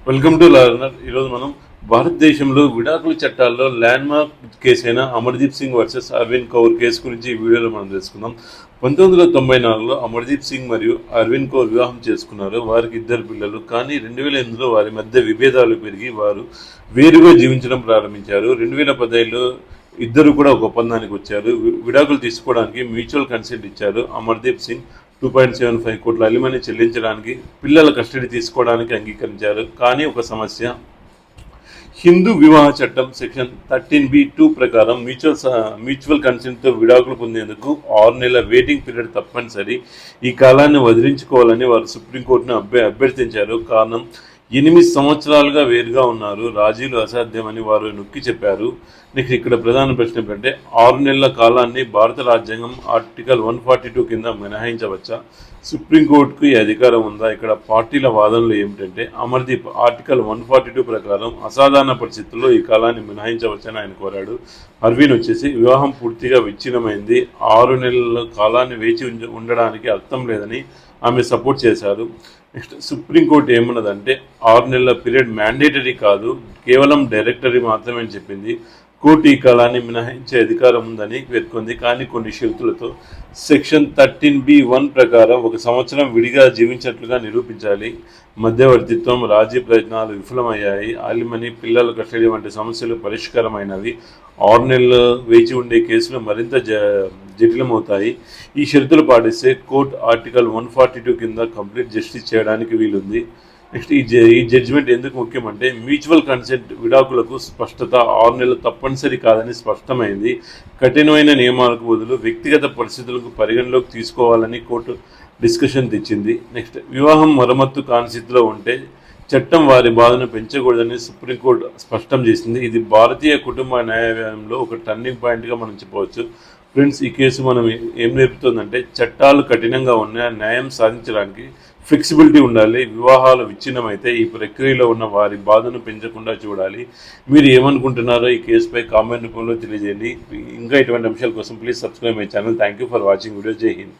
Welcome to learner. ఈరోజు మనం భారతదేశంలో విడాకుల చట్టాల్లో ల్యాండ్ మార్క్ కేసు అయిన అమర్దీప్ సింగ్ వర్సెస్ అరవింద్ కౌర్ కేసు గురించి ఈ వీడియోలో మనం తెలుసుకుందాం. 1994లో అమర్దీప్ సింగ్ మరియు అరవింద్ కౌర్ వివాహం చేసుకున్నారు. వారికి 2 పిల్లలు. కానీ 2008లో వారి మధ్య విభేదాలు పెరిగి వారు వేరుగా జీవించడం ప్రారంభించారు. 2015లో ఇద్దరు కూడా ఒక ఒప్పందానికి వచ్చారు. విడాకులు తీసుకోవడానికి మ్యూచువల్ కన్సెంట్ ఇచ్చారు. అమర్దీప్ సింగ్ 2.75 కోట్ల అలిమనీ చెల్లించడానికి, పిల్లల కస్టడీ తీసుకోవడానికి అంగీకరించారు. కానీ ఒక సమస్య, హిందూ వివాహ చట్టం సెక్షన్ 13B(2) ప్రకారం మ్యూచువల్ కన్సెంట్తో విడాకులు పొందేందుకు 6 నెలల వెయిటింగ్ పీరియడ్ తప్పనిసరి. ఈ కాలాన్ని వదిలించుకోవాలని వారు సుప్రీంకోర్టును అభ్యర్థించారు. కారణం, 8 సంవత్సరాలుగా వేరుగా ఉన్నారు, రాజీలు అసాధ్యమని వారు నొక్కి చెప్పారు. నెక్స్ట్ ఇక్కడ ప్రధాన ప్రశ్న ఏంటంటే 6 నెలల కాలాన్ని భారత రాజ్యాంగం ఆర్టికల్ 142 కింద మినహాయించవచ్చా? సుప్రీంకోర్టుకు ఈ అధికారం ఉందా? ఇక్కడ పార్టీల వాదనలు ఏమిటంటే, అమర్దీప్ ఆర్టికల్ 142 ప్రకారం అసాధారణ పరిస్థితుల్లో ఈ కాలాన్ని మినహాయించవచ్చని ఆయన కోరాడు. అరవింద్ వచ్చేసి వివాహం పూర్తిగా విచ్ఛిన్నమైంది, 6 నెలల కాలాన్ని వేచి ఉండడానికి అర్థం లేదని ఆమె సపోర్ట్ చేశారు. నెక్స్ట్ సుప్రీంకోర్టు ఏమన్నదంటే 6 నెలల పీరియడ్ మ్యాండేటరీ కాదు, కేవలం డైరెక్టరీ మాత్రమే అని చెప్పింది. కోర్టు ఈ కాలాన్ని మినహాయించే అధికారం ఉందని పేర్కొంది, కానీ కొన్ని షరతులతో. సెక్షన్ 13B(1) ప్రకారం 1 సంవత్సరం విడిగా జీవించినట్లుగా నిరూపించాలి. మధ్యవర్తిత్వం, రాజీ ప్రయత్నాలు విఫలమయ్యాయి, అలిమనీ, పిల్లల కస్టడీ వంటి సమస్యలు పరిష్కారమైనవి. 6 నెలలు వేచి ఉండే కేసులు మరింత జటిలమవుతాయి. ఈ షరతులు పాటిస్తే కోర్టు ఆర్టికల్ 142 కింద కంప్లీట్ జస్టిస్ చేయడానికి వీలుంది. నెక్స్ట్ ఈ జడ్జిమెంట్ ఎందుకు ముఖ్యమంటే, మ్యూచువల్ కన్సెంట్ విడాకులకు స్పష్టత, 6 నెలలు తప్పనిసరి కాదని స్పష్టమైంది. కఠినమైన నియమాలకు బదులు వ్యక్తిగత పరిస్థితులకు పరిగణలోకి తీసుకోవాలని కోర్టు డిస్కషన్ తెచ్చింది. నెక్స్ట్ వివాహం మరమ్మత్తు కాని స్థితిలో ఉంటే చట్టం వారి బాధను పెంచకూడదని సుప్రీంకోర్టు స్పష్టం చేసింది. ఇది భారతీయ కుటుంబ న్యాయంలో ఒక టర్నింగ్ పాయింట్గా మనం చెప్పవచ్చు. ఫ్రెండ్స్, ఈ కేసు మనం ఏం నేర్పుతుందంటే, చట్టాలు కఠినంగా ఉన్న న్యాయం సాధించడానికి ఫ్లెక్సిబిలిటీ ఉండాలి. వివాహాలు విచ్ఛిన్నమైతే ఈ ప్రక్రియలో ఉన్న వారి బాధను పెంచకుండా చూడాలి. మీరు ఏమనుకుంటున్నారో ఈ కేసుపై కామెంట్ రూపంలో తెలియజేయండి. ఇంకా ఇటువంటి అంశాల కోసం please subscribe my channel. Thank you for watching video. జై హింద్.